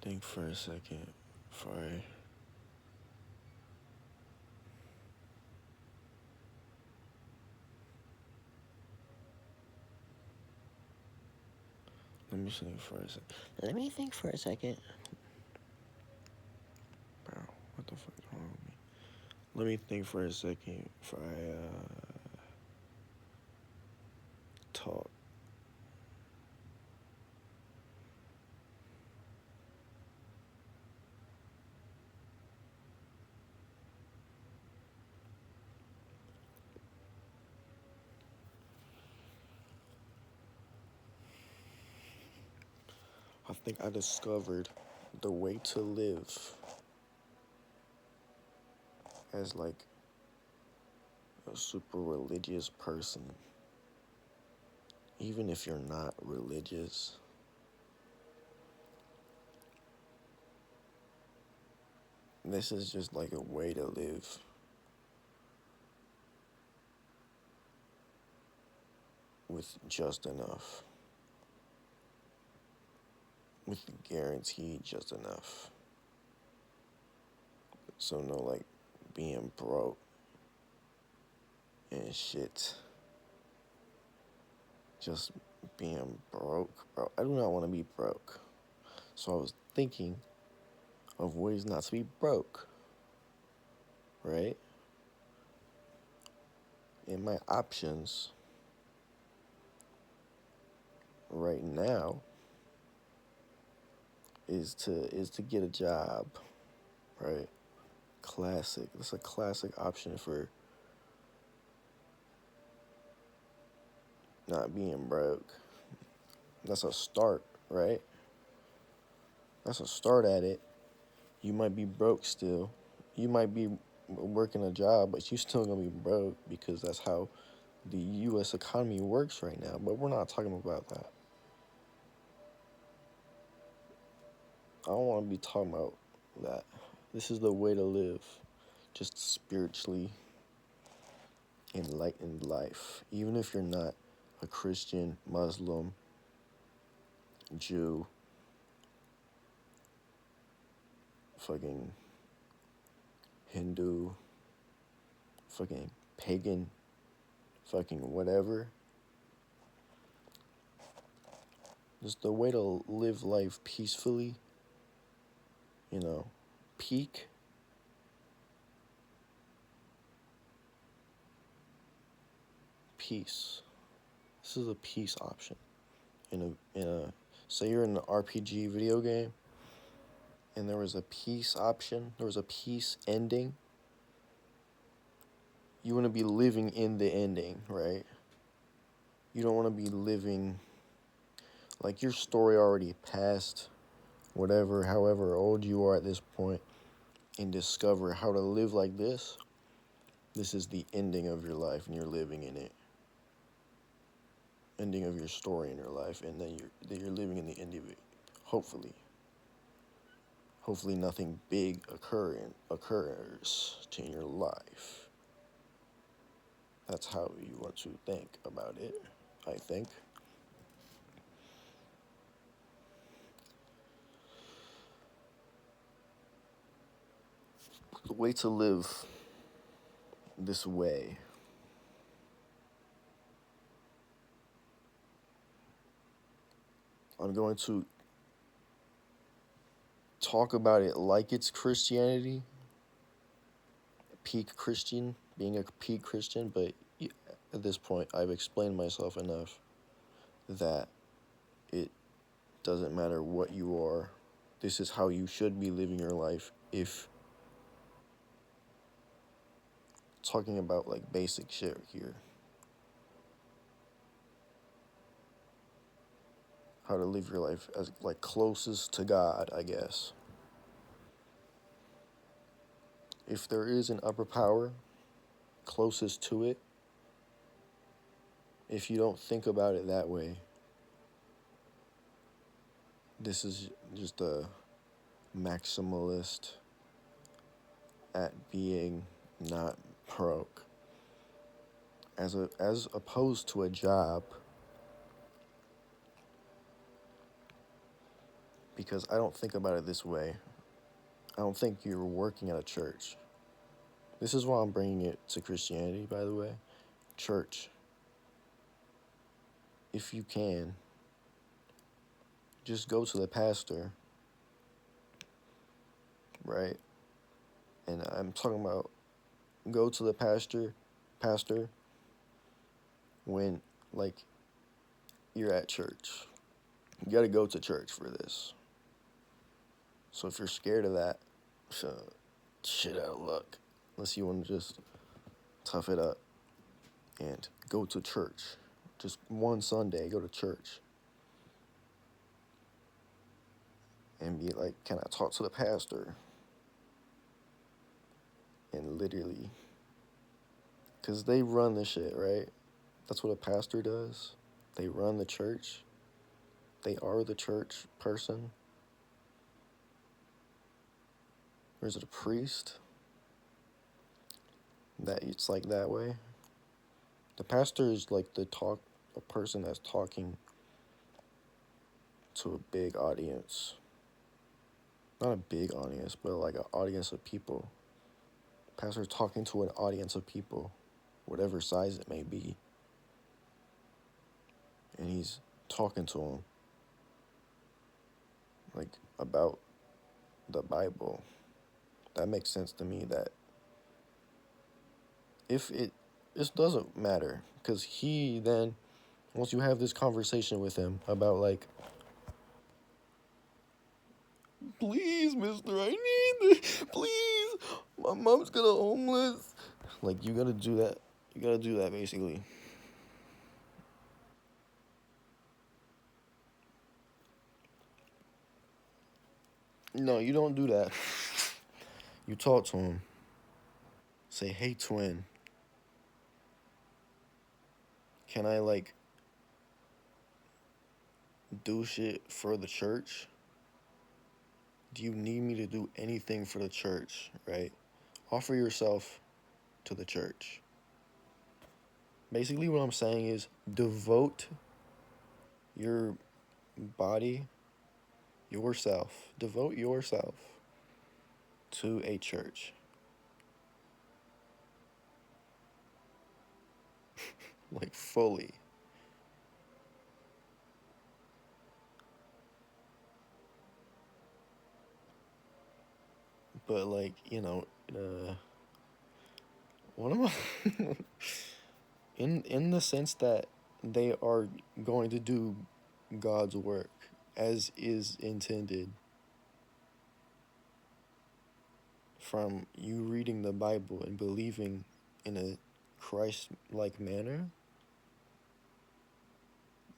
Think for a second before I. Let me think for a second. Let me think for a second. Bro, what the fuck is wrong with me? Let me think for a second before I talk. I think I discovered the way to live as like a super religious person. Even if you're not religious, this is just like a way to live with just enough. With guaranteed just enough. So no like being broke and shit. Just being broke, bro. I do not want to be broke. So I was thinking of ways not to be broke, right? And my options right now is to get a job, right? Classic. That's a classic option for not being broke. That's a start, right? That's a start at it. You might be broke still. You might be working a job, but you still gonna be broke because that's how the U.S. economy works right now. But we're not talking about that. I don't want to be talking about that. This is the way to live, just spiritually enlightened life. Even if you're not a Christian, Muslim, Jew, fucking Hindu, fucking pagan, fucking whatever. Just the way to live life peacefully, peak. Peace. This is a peace option. In a say you're in an RPG video game and there was a peace option, there was a peace ending. You want to be living in the ending, right? You don't want to be living like your story already passed, whatever, however old you are at this point, and discover how to live like this. This is the ending of your life, and you're living in it. Ending of your story in your life, and then you're living in the end of it. Hopefully, nothing big occurs in your life. That's how you want to think about it, I think. The way to live this way. I'm going to talk about it like it's Christianity, peak Christian, being a peak Christian, but at this point, I've explained myself enough that it doesn't matter what you are. This is how you should be living your life if talking about like basic shit here. How to live your life as like closest to God, I guess. If there is an upper power closest to it, if you don't think about it that way, this is just a maximalist at being not broke. As opposed to a job, because I don't think about it this way. I don't think you're working at a church. This is why I'm bringing it to Christianity, by the way. Church. If you can, just go to the pastor, right? And I'm talking about go to the pastor when like you're at church. You got to go to church for this. So if you're scared of that, so shit out of luck. Unless you want to just tough it up and go to church. Just one Sunday, go to church. And be like, can I talk to the pastor? And literally, because they run the shit, right? That's what a pastor does. They run the church. They are the church person. Or is it a priest? That it's like that way. The pastor is like a person that's talking to a big audience. Not a big audience, but like an audience of people. Pastor talking to an audience of people, whatever size it may be. And he's talking to them like about the Bible. That makes sense to me that if it this doesn't matter because he then once you have this conversation with him about like please mister I need this please my mom's gonna homeless like you gotta do that basically. No, you don't do that. You talk to him, say hey twin, can I like do shit for the church? Do you need me to do anything for the church, right? Offer yourself to the church. Basically, what I'm saying is devote your body, devote yourself to a church. Like, fully. But, like, what am I? in the sense that they are going to do God's work as is intended from you reading the Bible and believing in a Christ-like manner.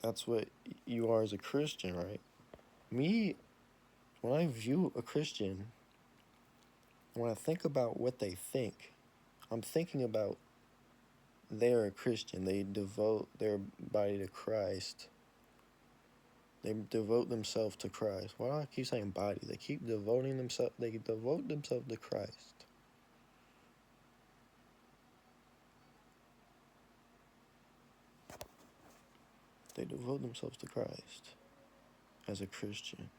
That's what you are as a Christian, right? Me, when I view a Christian, when I think about what they think, I'm thinking about they're a Christian. They devote their body to Christ. They devote themselves to Christ. Why do I keep saying body? They keep devoting themselves. They devote themselves to Christ. They devote themselves to Christ as a Christian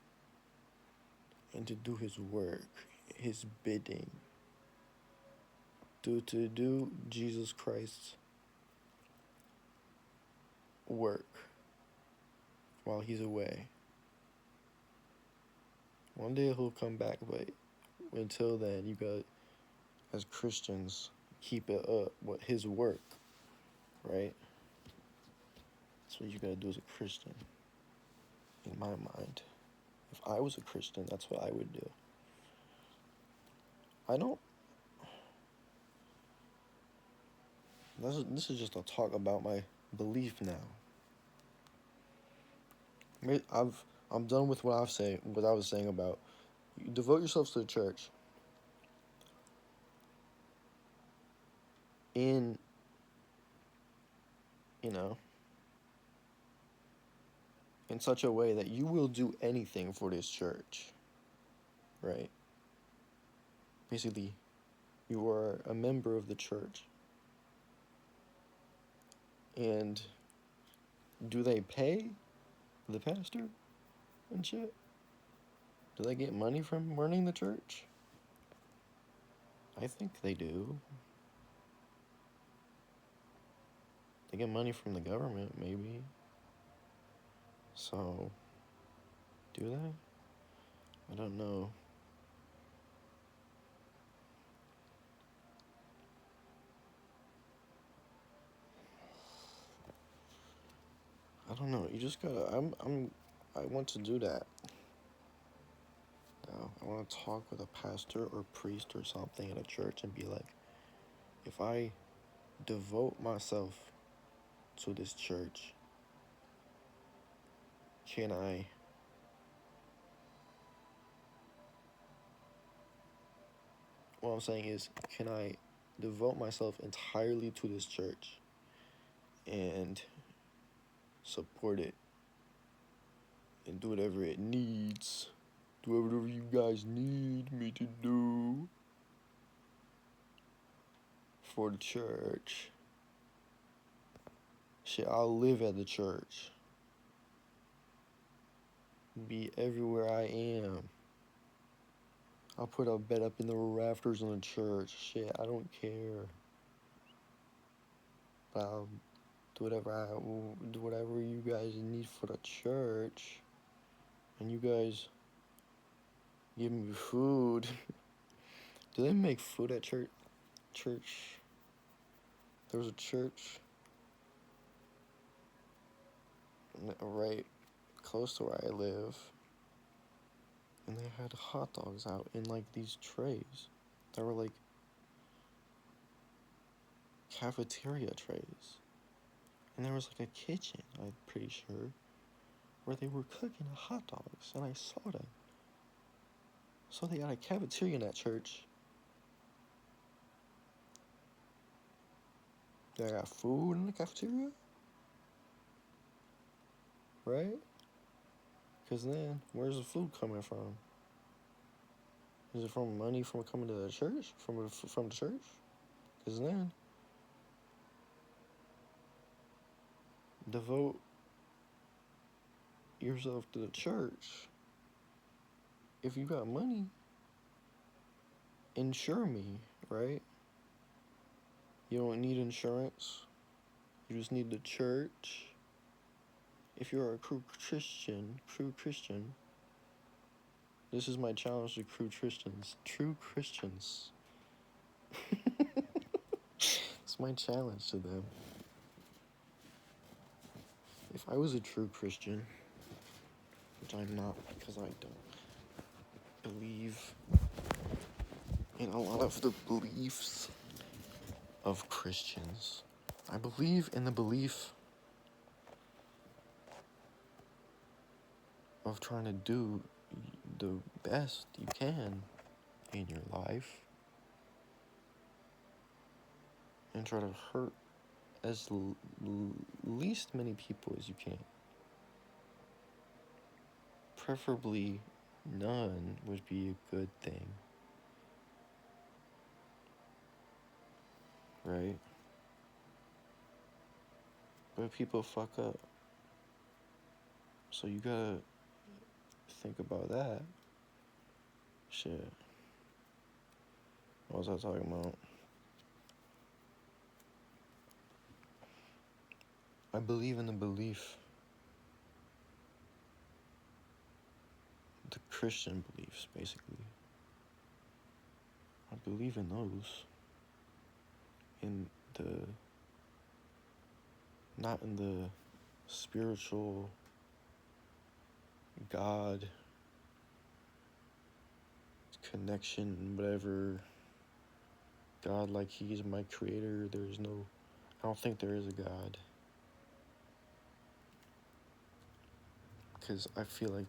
and to do His work, His bidding, to do Jesus Christ's work while He's away. One day He'll come back, but until then, you got, as Christians, keep it up with His work, right? That's what you gotta do as a Christian, in my mind. If I was a Christian, that's what I would do. I don't. This is just a talk about my belief now. I'm done with what what I was saying about you devote yourselves to the church in, you know, in such a way that you will do anything for this church, right? Basically, you are a member of the church. And do they pay the pastor and shit? Do they get money from running the church? I think they do. They get money from the government, maybe. So, do they? I don't know. I don't know. You just gotta. I want to do that. Now, I want to talk with a pastor or priest or something at a church and be like, if I devote myself to this church, can I? What I'm saying is, can I devote myself entirely to this church and support it and do whatever it needs? Do whatever you guys need me to do for the church. Shit, I'll live at the church. Be everywhere I am. I'll put a bed up in the rafters in the church. Shit, I don't care. But I'll do whatever you guys need for the church. And you guys give me food. Do they make food at church? There was a church right close to where I live. And they had hot dogs out in like these trays that were like cafeteria trays. And there was like a kitchen, I'm pretty sure, where they were cooking hot dogs. And I saw them. So they got a cafeteria in that church. They got food in the cafeteria? Right? Because then, where's the food coming from? Is it from money from coming to the church? From the church? Because then, devote yourself to the church. If you got money, insure me, right? You don't need insurance. You just need the church. If you're a true Christian, this is my challenge to true Christians. It's my challenge to them. If I was a true Christian, which I'm not because I don't believe in a lot of the beliefs of Christians, I believe in the belief of trying to do the best you can in your life and try to hurt as least many people as you can. Preferably none would be a good thing, right? But people fuck up, so you gotta think about that. Shit. What was I talking about? I believe in the belief, the Christian beliefs, basically. I believe in those. In the, not in the spiritual God connection, whatever. God, like he's my creator. I don't think there is a God. Because I feel like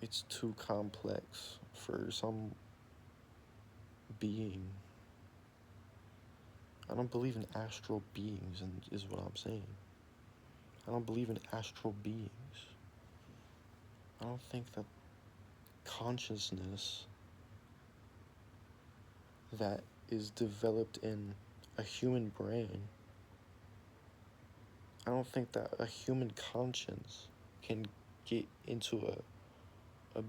it's too complex for some being. I don't believe in astral beings, and is what I'm saying. I don't believe in astral beings. I don't think that consciousness that is developed in a human brain, I don't think that a human conscience can get into a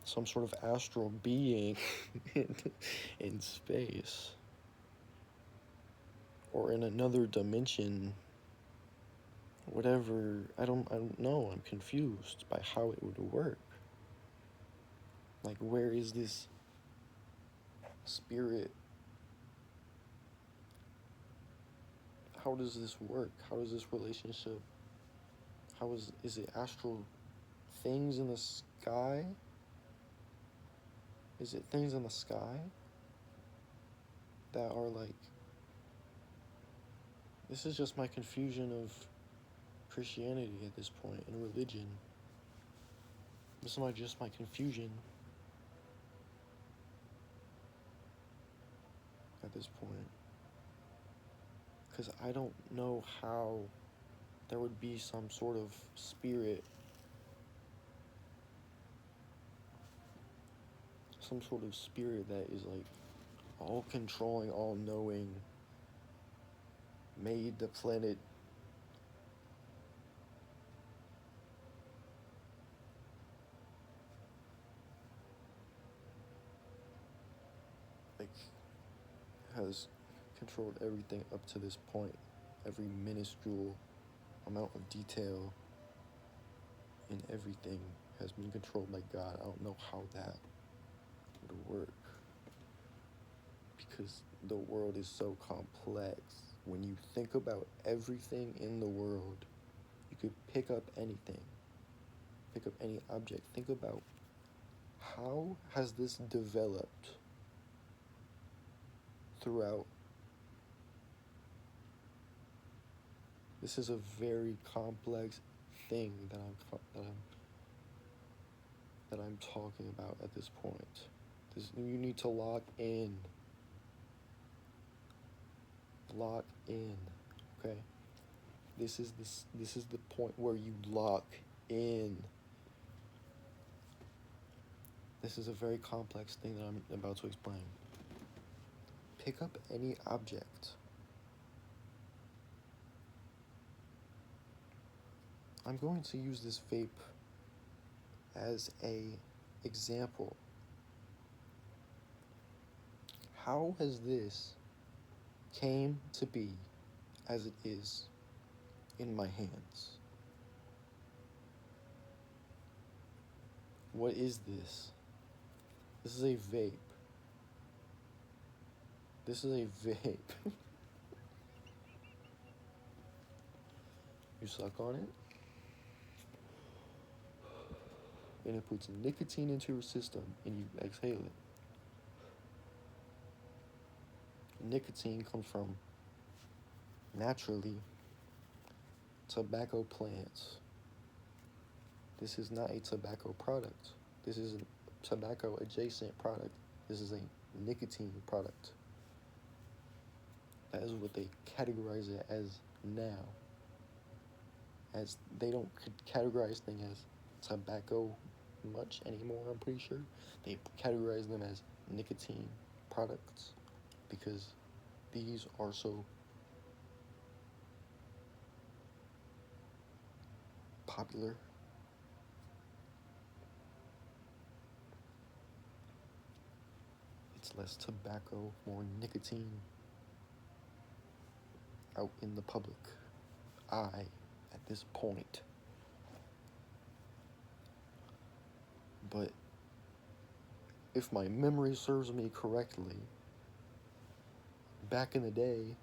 some sort of astral being in space or in another dimension, whatever. I don't know. I'm confused by how it would work. Like, where is this spirit? How does this work? How does this relationship? How is it astral things in the sky? Is it things in the sky that are like, this is just my confusion of Christianity at this point and religion. This is just my confusion at this point. Because I don't know how there would be some sort of spirit, that is like all controlling, all knowing, made the planet like has controlled everything up to this point. Every minuscule amount of detail in everything has been controlled by God. I don't know how that would work, because the world is so complex. When you think about everything in the world, you could pick up anything, pick up any object. Think about, how has this developed throughout? This is a very complex thing that I'm talking about at this point. You need to lock in. Lock in. Okay? This is the point where you lock in. This is a very complex thing that I'm about to explain. Pick up any object. I'm going to use this vape as a example. How has this came to be as it is in my hands? What is this? This is a vape. This is a vape. You suck on it, and it puts nicotine into your system, and you exhale it. Nicotine comes from, naturally, tobacco plants. This is not a tobacco product. This is a tobacco adjacent product. This is a nicotine product. That is what they categorize it as now. As they don't categorize things as tobacco much anymore, I'm pretty sure. They categorize them as nicotine products because these are so popular. It's less tobacco, more nicotine out in the public eye at this point. But if my memory serves me correctly, back in the day,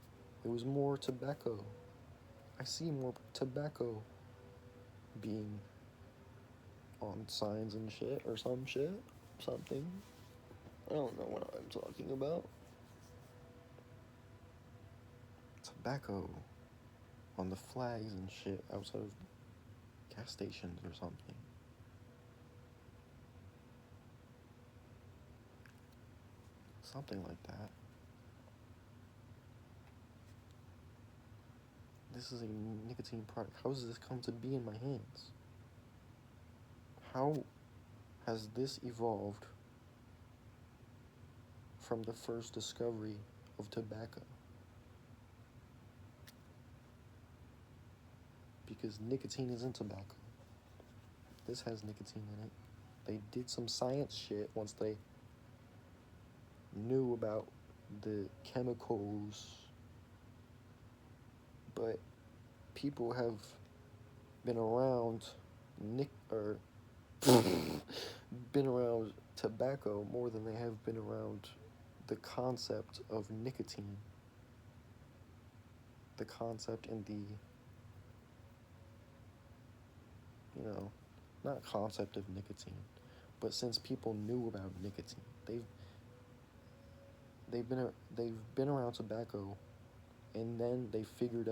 it was more tobacco. I see more tobacco being on signs and shit, or some shit, something. I don't know what I'm talking about. Tobacco on the flags and shit outside of gas stations or something. Something like that. This is a nicotine product. How does this come to be in my hands? How has this evolved from the first discovery of tobacco? Because nicotine is in tobacco. This has nicotine in it. They did some science shit once they knew about the chemicals, but people have been around nick or been around tobacco more than they have been around the concept of nicotine. The concept and the, you know, not concept of nicotine, but since people knew about nicotine, they've been around tobacco, and then they figured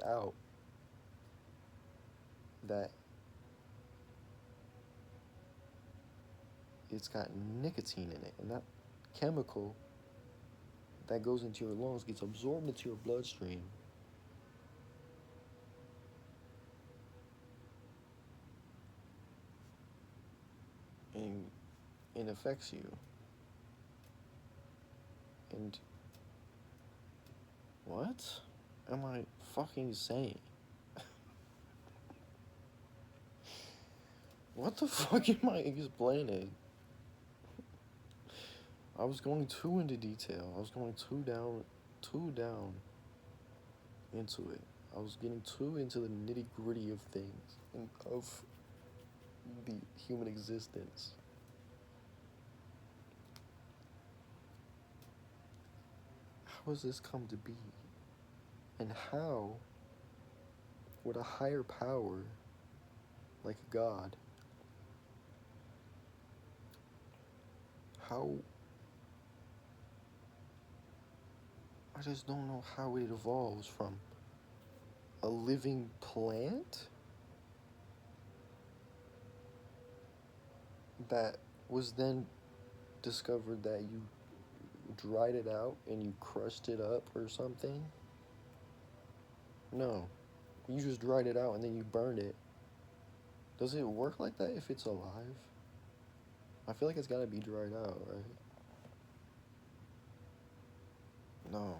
out that it's got nicotine in it, and that chemical that goes into your lungs gets absorbed into your bloodstream and it affects you. And what am I fucking saying? What the fuck am I explaining? I was going too into detail. I was going too down into it. I was getting too into the nitty gritty of things and of the human existence. How has this come to be? And how would a higher power like God, how, I just don't know how it evolves from a living plant that was then discovered that you dried it out and you crushed it up or something? No. You just dried it out and then you burned it. Does it work like that if it's alive? I feel like it's gotta be dried out, right? No.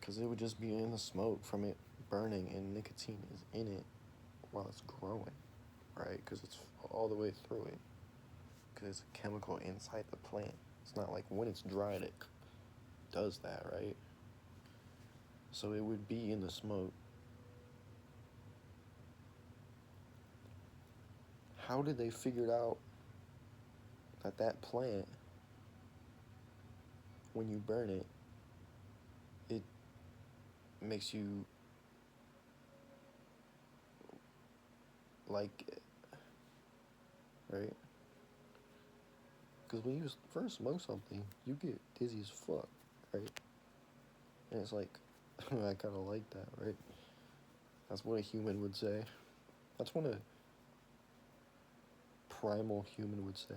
Because it would just be in the smoke from it burning and nicotine is in it while it's growing, right? Because it's all the way through it. Because it's a chemical inside the plant. It's not like when it's dried it does that, right? So it would be in the smoke. How did they figure out that that plant, when you burn it, it makes you like it, right? Because when you first smoke something, you get dizzy as fuck, right? And it's like, I kind of like that, right? That's what a human would say. That's what a primal human would say.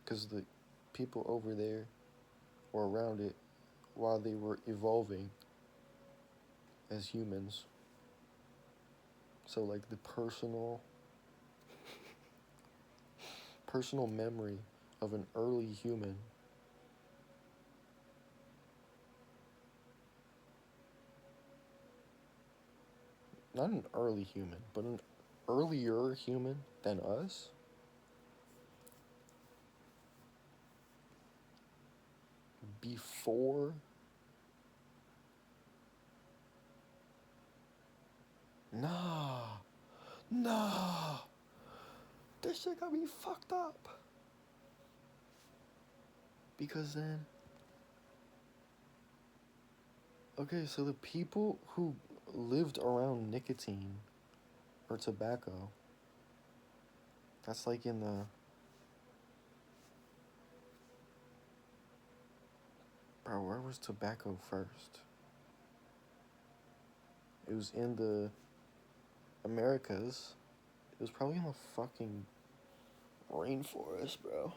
Because the people over there or around it, while they were evolving as humans, so like the personal memory of an early human not an early human, but an earlier human than us, before, nah, nah, this shit got me fucked up. Because then, okay, so the people who lived around nicotine or tobacco, that's like in the, bro, where was tobacco first? It was in the Americas. It was probably in the fucking rainforest, bro.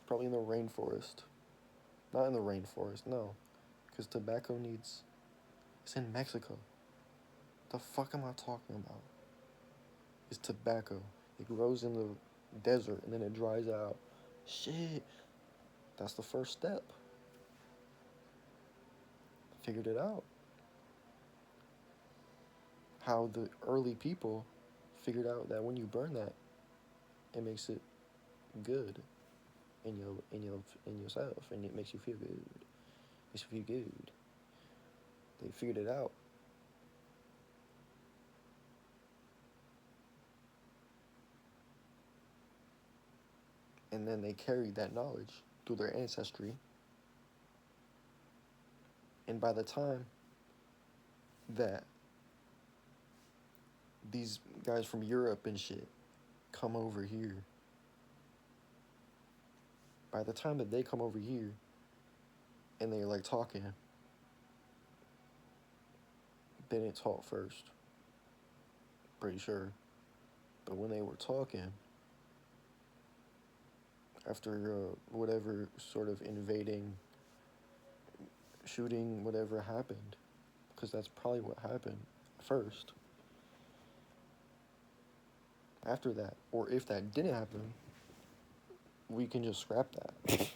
Probably in the rainforest. Not in the rainforest, no. Because tobacco needs. It's in Mexico. The fuck am I talking about? It's tobacco. It grows in the desert and then it dries out. Shit. That's the first step. Figured it out. how the early people figured out that when you burn that, it makes it good in yourself, and it makes you feel good. Makes you feel good. They figured it out. And then they carried that knowledge through their ancestry. And by the time that these guys from Europe and shit come over here, by the time that they come over here and they're like talking, they didn't talk first. Pretty sure. But when they were talking, after whatever sort of invading, shooting, whatever happened, because that's probably what happened first. After that, or if that didn't happen, we can just scrap that.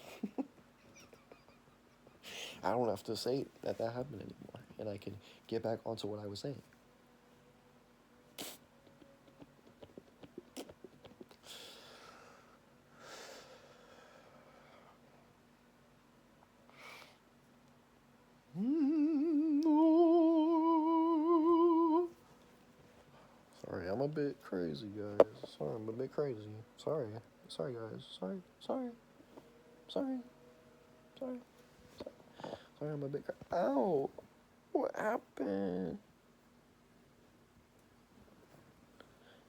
I don't have to say that happened anymore, and I can get back onto what I was saying. Sorry, I'm a bit crazy, guys. Sorry, I'm a bit crazy. Sorry. Sorry, guys. Sorry. Sorry. Sorry. Sorry. Sorry, I'm a bit crazy. Ow! What happened?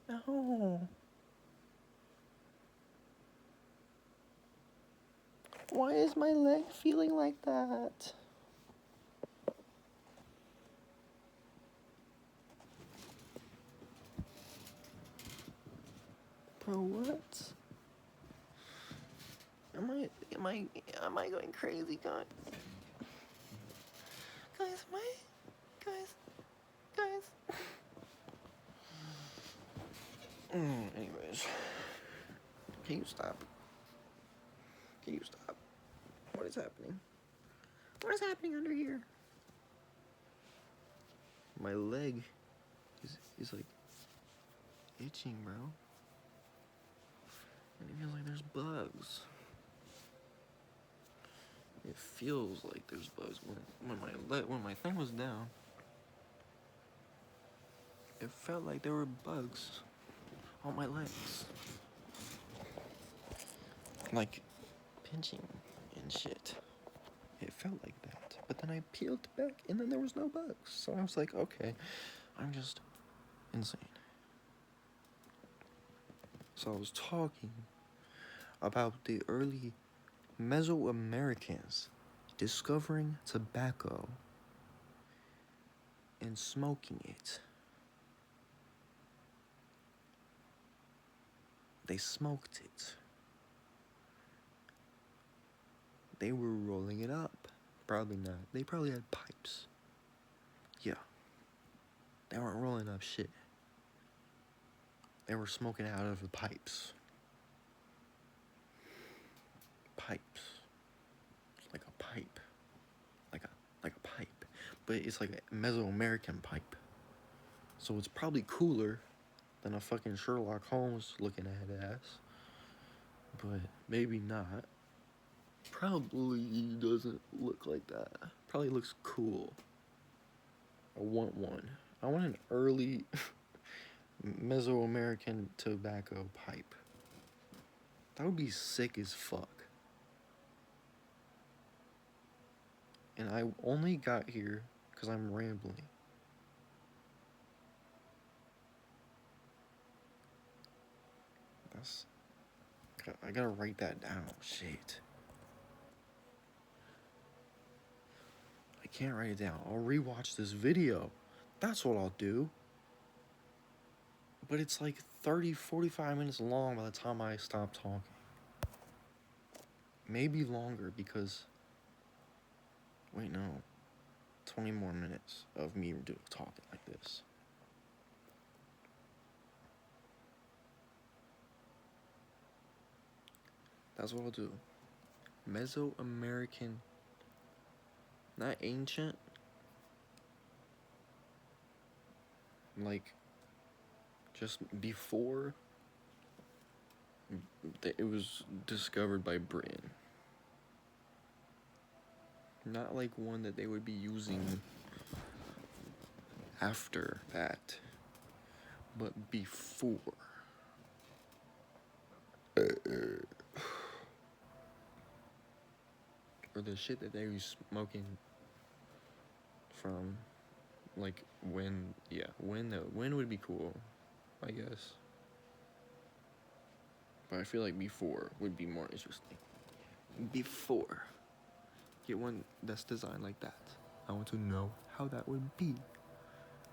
Ow. Why is my leg feeling like that? Bro, what? Am I going crazy, guys? Guys, guys. Anyways, can you stop? Can you stop? What is happening? What is happening under here? My leg is like itching, bro. And it feels like there's bugs. It feels like there's bugs. When my thing was down, it felt like there were bugs on my legs. Like pinching and shit. It felt like that. But then I peeled back and then there was no bugs. So I was like, okay, I'm just insane. So I was talking about the early Mesoamericans discovering tobacco and smoking it. They smoked it. They were rolling it up. Probably not. They probably had pipes. Yeah. They weren't rolling up shit. They were smoking out of the pipes. Pipes. Like a pipe. Like a pipe. But it's like a Mesoamerican pipe. So it's probably cooler than a fucking Sherlock Holmes looking at ass. But maybe not. Probably doesn't look like that. Probably looks cool. I want one. I want an early Mesoamerican tobacco pipe. That would be sick as fuck. And I only got here because I'm rambling. I gotta write that down. Shit. I can't write it down. I'll rewatch this video. That's what I'll do. But it's like 30, 45 minutes long by the time I stop talking. Maybe longer because... Wait, no. 20 more minutes of me talking like this. That's what I'll do. Mesoamerican, not ancient. like just before it was discovered by Britain. Not like one that they would be using after that, but before. Or the shit that they was smoking from, like, when would be cool, I guess. But I feel like before would be more interesting. Before. Get one that's designed like that. I want to know how that would be.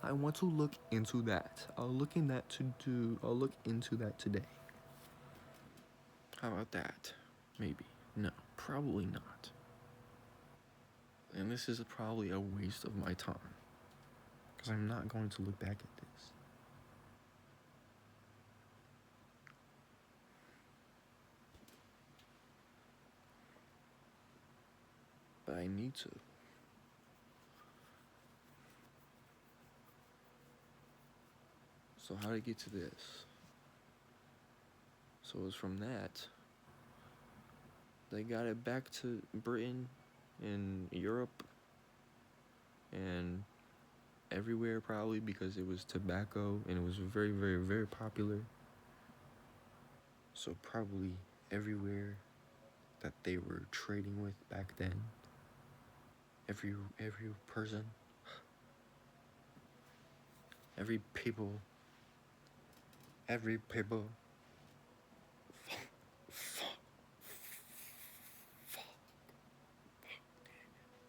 I want to look into that. I'll look into that today. How about that? Maybe. No, probably not. And this is probably a waste of my time. Because I'm not going to look back at this. But I need to. So how did I get to this? So it was from that. They got it back to Britain and Europe and everywhere probably because it was tobacco and it was very, very, very popular. So probably everywhere that they were trading with back then. Every person, every people, fuck, fuck,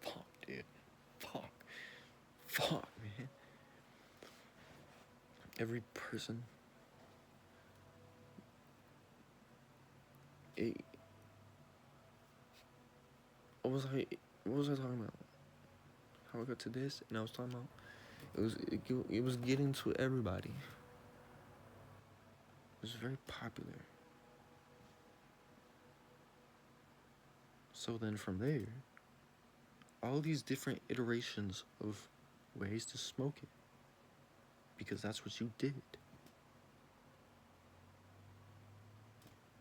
fuck, dude, fuck, man. Every person. What was I talking about? How I got to this, and I was talking about it was getting to everybody. It was very popular. So then from there, all these different iterations of ways to smoke it, because that's what you did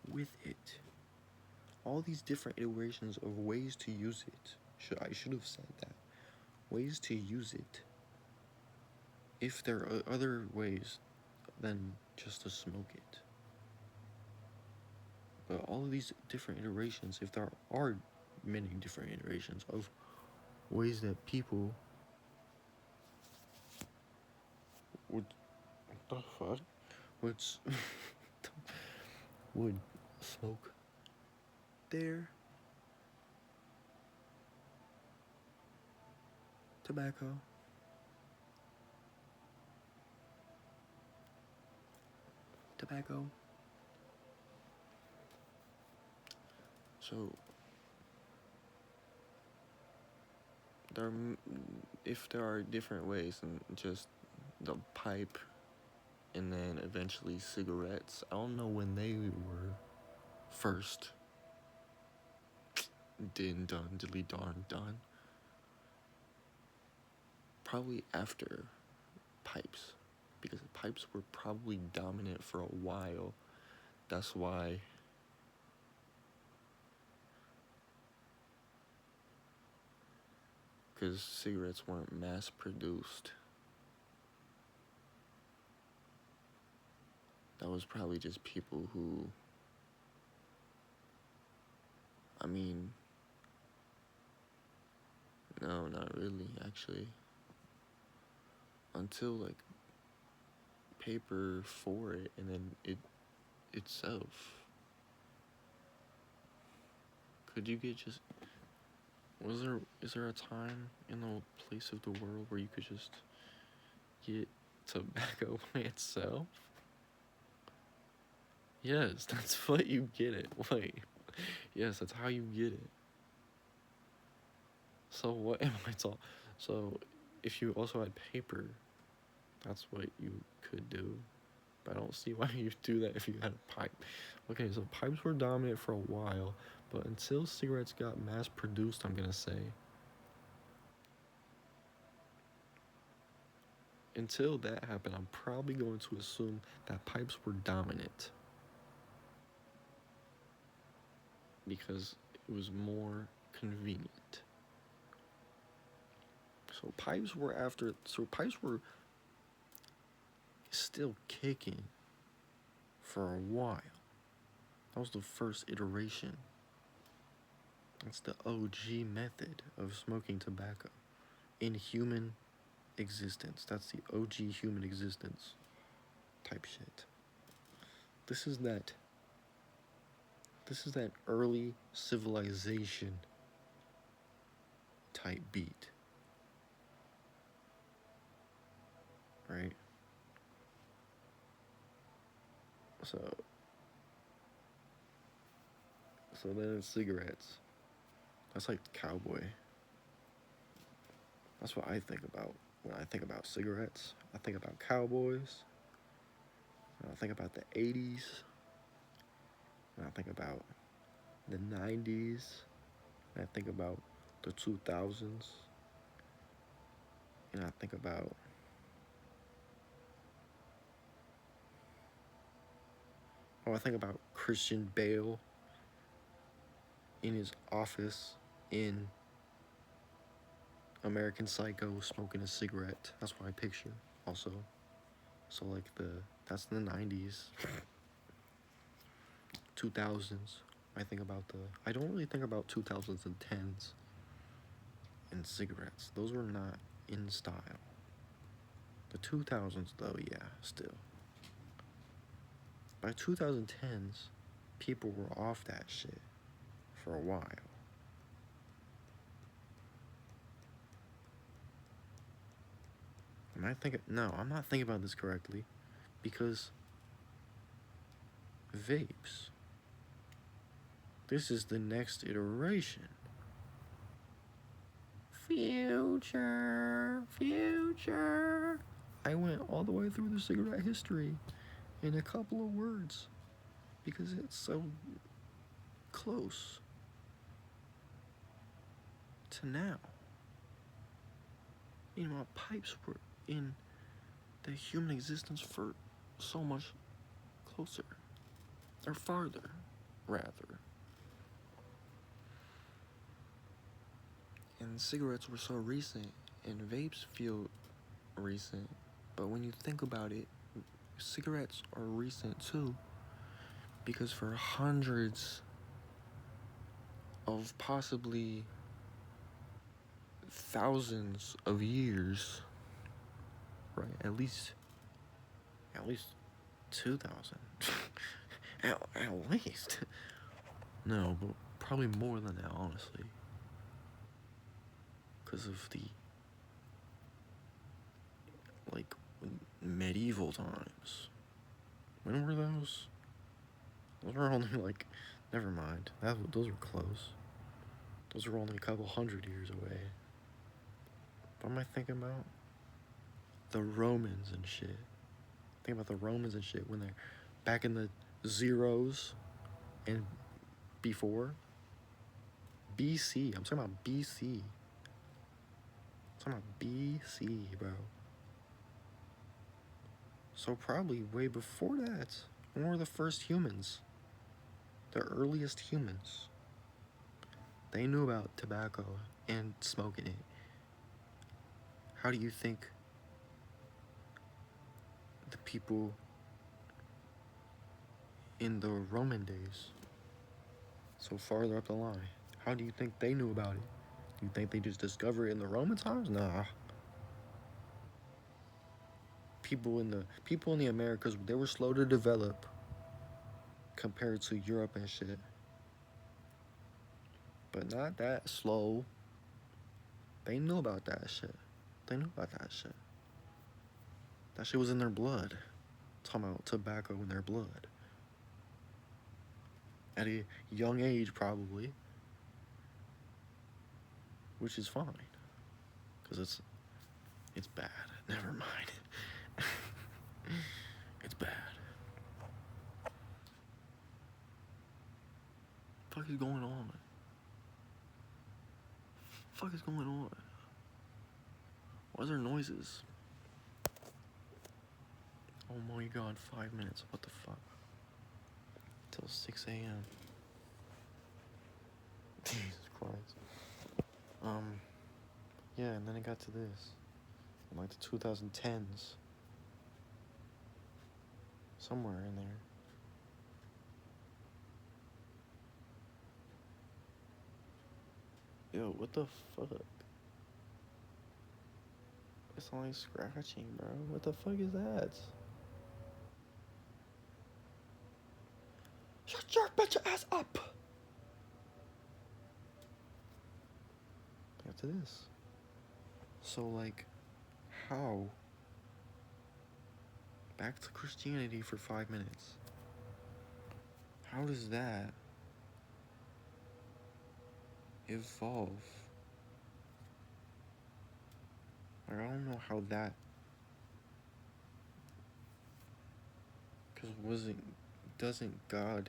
with it. All these different iterations of ways to use it. I should have said that. Ways to use it. If there are other ways than just to smoke it. But all of these different iterations, if there are many different iterations of ways that people would, what the fuck, would smoke their tobacco. So if there are different ways than just the pipe and then eventually cigarettes, I don't know when they were first done. Probably after pipes, because pipes were probably dominant for a while. That's why because cigarettes weren't mass produced. That was probably just people who, I mean, no, not really, actually. Until, like, paper for it, and then it itself. Could you get just, is there a time in the place of the world where you could just get tobacco by itself? Yes, that's what you get it. Wait. Yes, that's how you get it. So what am I talking? So if you also had paper, that's what you could do. But I don't see why you do that if you had a pipe. Okay, so pipes were dominant for a while, but until cigarettes got mass produced, I'm gonna say, until that happened, I'm probably going to assume that pipes were dominant because it was more convenient. So pipes were still kicking for a while. That was the first iteration. That's the OG method of smoking tobacco in human existence. That's the OG human existence type shit. This is that early civilization type beat. Right? So then it's cigarettes. That's like cowboy. That's what I think about when I think about cigarettes. I think about cowboys. I think about the 80s. And I think about the 90s. And I think about the 2000s. And I think about Christian Bale in his office in American Psycho smoking a cigarette. That's what I picture also. So like that's the 90s, 2000s. I don't really think about 2000s and 10s and cigarettes. Those were not in style. The 2000s though, yeah, still. By 2010s, people were off that shit for a while. No, I'm not thinking about this correctly, because vapes. This is the next iteration. Future. I went all the way through the cigarette history in a couple of words because it's so close to now. Pipes were in the human existence for so much closer, or farther, rather. And cigarettes were so recent, and vapes feel recent. But when you think about it, cigarettes are recent too, because for hundreds of possibly thousands of years, right? At least 2,000. at least. No, but probably more than that, honestly. Because of the, like, medieval times. When were those? Those were only, like, never mind. Those were close. Those were only a couple hundred years away. What am I thinking about? The Romans and shit. Think about the Romans and shit when they're back in the zeros and before. BC. I'm talking about BC. I'm talking about BC, bro. So probably way before that. When were the first humans? The earliest humans. They knew about tobacco and smoking it. How do you think the people in the Roman days, so farther up the line, how do you think they knew about it? You think they just discovered it in the Roman times? Nah. People in the Americas, they were slow to develop compared to Europe and shit. But not that slow. They knew about that shit. That shit was in their blood. Talking about tobacco in their blood. At a young age, probably. Which is fine. Because it's bad. Never mind. It's bad. What the fuck is going on? Why is there noises? Oh my god, 5 minutes. What the fuck? Till 6 a.m. Jesus Christ. Yeah, and then it got to this. In like the 2010s. Somewhere in there. Yo, what the fuck? It's only scratching, bro. What the fuck is that? Shut your bitch ass up! After this. So, like, how? Back to Christianity for 5 minutes. How does that evolve? Like, I don't know how that. Because doesn't God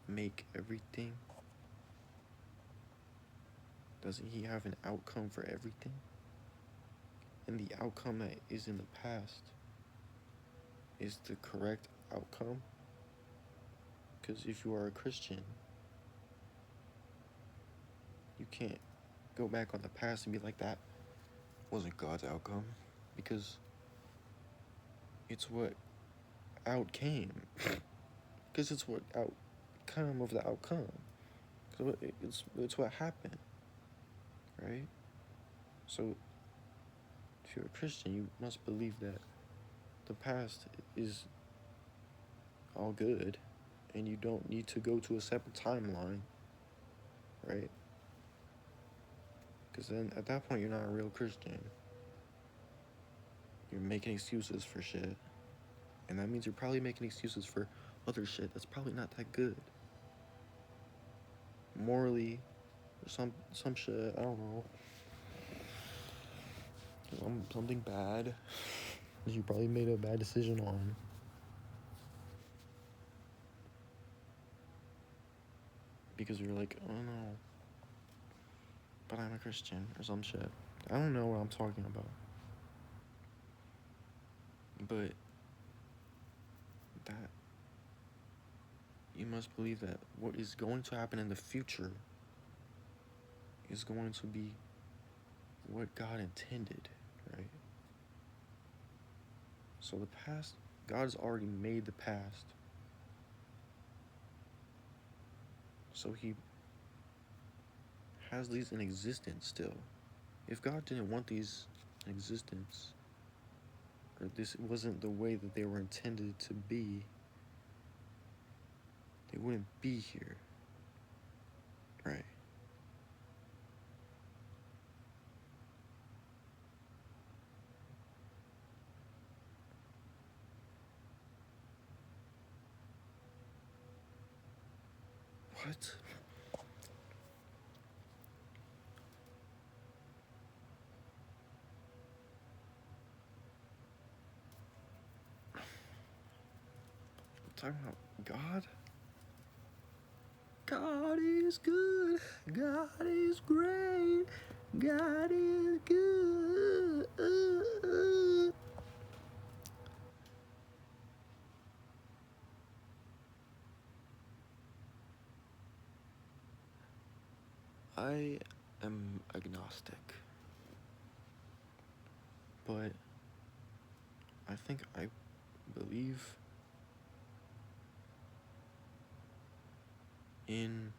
make everything? Doesn't he have an outcome for everything? And the outcome that is in the past is the correct outcome? Because if you are a Christian, you can't go back on the past and be like, that wasn't God's outcome. Because it's what out came. Because it's what outcome of the outcome. So it's what happened, right? So if you're a Christian, you must believe that the past is all good, and you don't need to go to a separate timeline, right? Because then at that point, you're not a real Christian. You're making excuses for shit, and that means you're probably making excuses for other shit that's probably not that good. Morally, or some shit, I don't know. Something bad you probably made a bad decision on. Because you're like, oh no, but I'm a Christian or some shit. I don't know what I'm talking about. But that you must believe that what is going to happen in the future is going to be what God intended, right? So the past, God's already made the past. So he has these in existence still. If God didn't want these in existence, or this wasn't the way that they were intended to be, they wouldn't be here, right? What? Talking about God? God is good. God is great. God is good. I am agnostic, but I think I believe in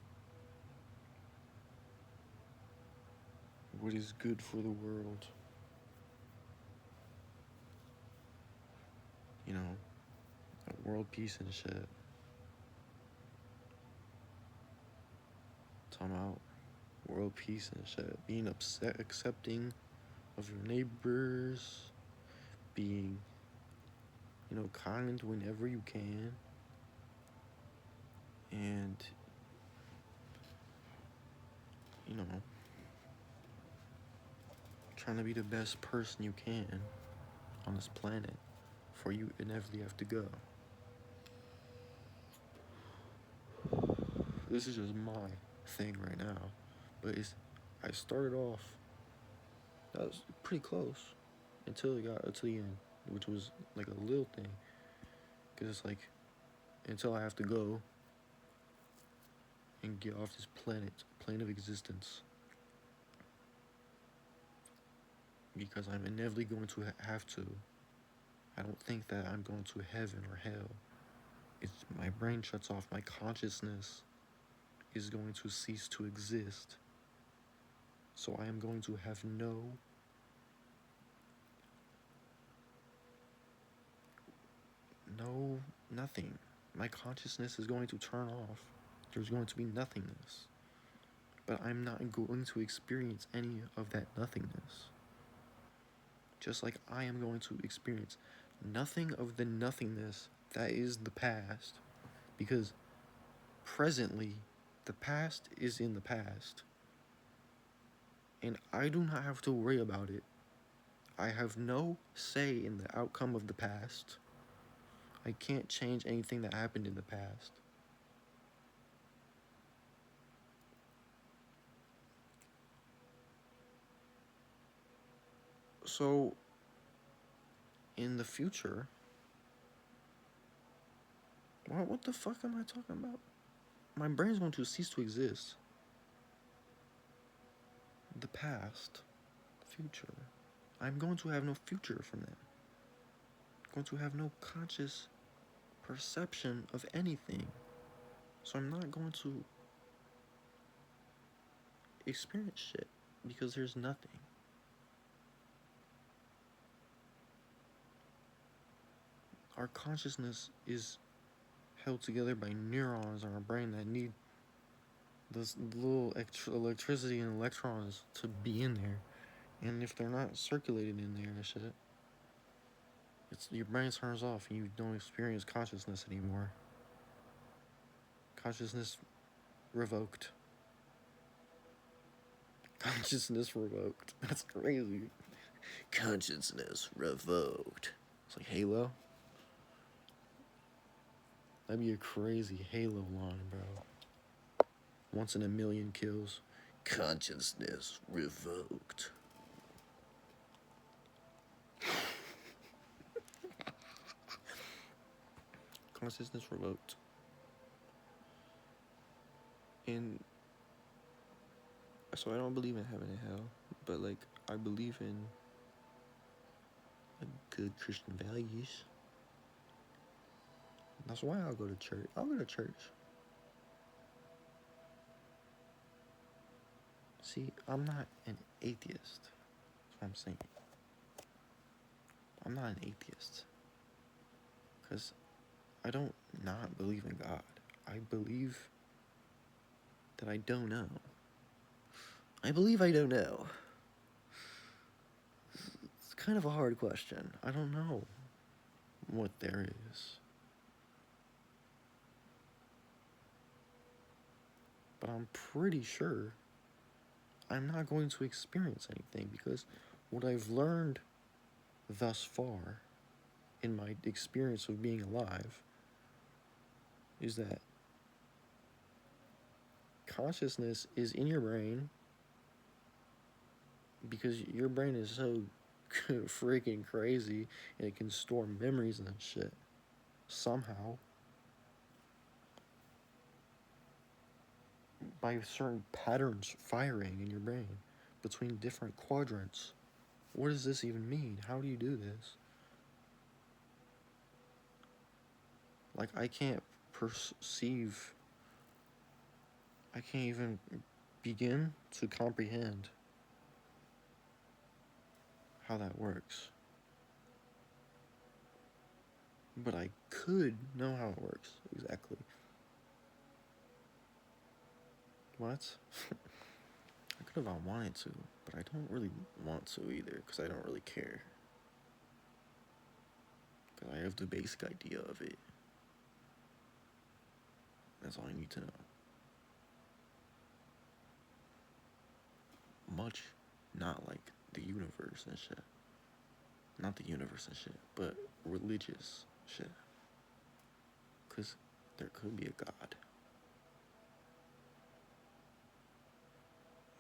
what is good for the world. You know, world peace and shit. Talking about world peace and shit. Being accepting of your neighbors. Being, kind whenever you can. And, trying to be the best person you can on this planet before you inevitably have to go. This is just my thing right now, but I started off, that was pretty close until it got to the end, which was like a little thing, Because it's like, until I have to go and get off this plane of existence, because I'm inevitably going to have to. I don't think that I'm going to heaven or hell. It's my brain shuts off. My consciousness is going to cease to exist. So I am going to have nothing. My consciousness is going to turn off. There's going to be nothingness. But I'm not going to experience any of that nothingness. Just like I am going to experience nothing of the nothingness that is the past. Because presently, the past is in the past. And I do not have to worry about it. I have no say in the outcome of the past. I can't change anything that happened in the past. So, in the future, what the fuck am I talking about? My brain's going to cease to exist. The past, future. I'm going to have no future from that. I'm going to have no conscious perception of anything. So I'm not going to experience shit because there's nothing. Our consciousness is held together by neurons in our brain that need this little electricity and electrons to be in there. And if they're not circulating in there and shit, your brain turns off and you don't experience consciousness anymore. Consciousness revoked. Consciousness revoked. That's crazy. Consciousness revoked. It's like Halo. That'd be a crazy Halo line, bro. Once in a million kills. Consciousness revoked. Consciousness revoked. And so I don't believe in heaven and hell, but like I believe in good Christian values. That's why I'll go to church. I'll go to church. See, I'm not an atheist. That's what I'm saying. I'm not an atheist. Because I don't not believe in God. I believe that I don't know. I believe I don't know. It's kind of a hard question. I don't know what there is. But I'm pretty sure I'm not going to experience anything because what I've learned thus far in my experience of being alive is that consciousness is in your brain because your brain is so freaking crazy and it can store memories and shit somehow by certain patterns firing in your brain between different quadrants. What does this even mean? How do you do this? Like, I can't perceive, I can't even begin to comprehend how that works. But I could know how it works, exactly. What? I could if I wanted to, but I don't really want to either, because I don't really care. Because I have the basic idea of it. That's all I need to know. Much not like the universe and shit. Not the universe and shit, but religious shit. Because there could be a God.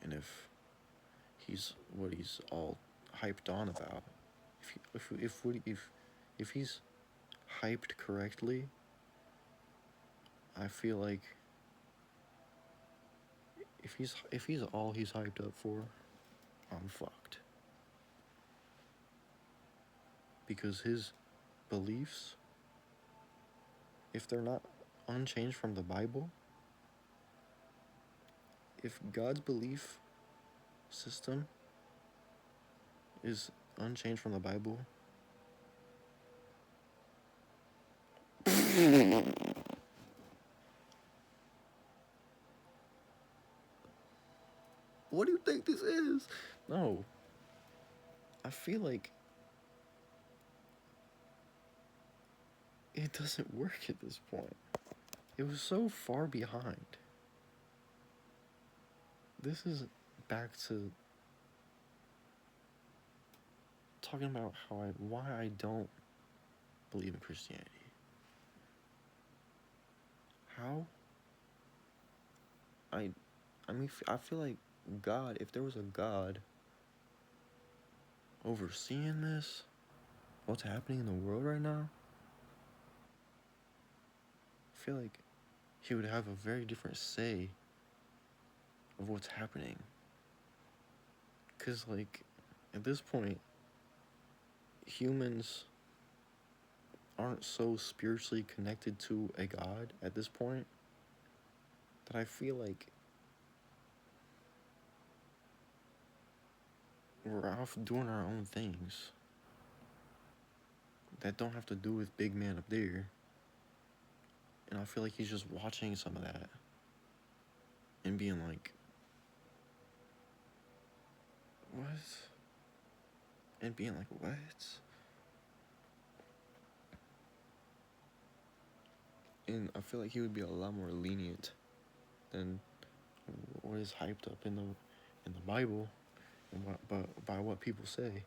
And if he's what he's all hyped on about, if he's hyped correctly, I feel like if he's all he's hyped up for, I'm fucked. Because his beliefs, if they're not unchanged from the Bible, if God's belief system is unchanged from the Bible, what do you think this is? No. I feel like it doesn't work at this point. It was so far behind. This is back to talking about why I don't believe in Christianity. How? I mean, I feel like God, if there was a God overseeing this, what's happening in the world right now, I feel like he would have a very different say of what's happening. Because, like, at this point, humans aren't so spiritually connected to a God at this point that I feel like we're off doing our own things that don't have to do with big man up there. And I feel like he's just watching some of that and being like, what? And being like, what? And I feel like he would be a lot more lenient than what is hyped up in the Bible and by what people say.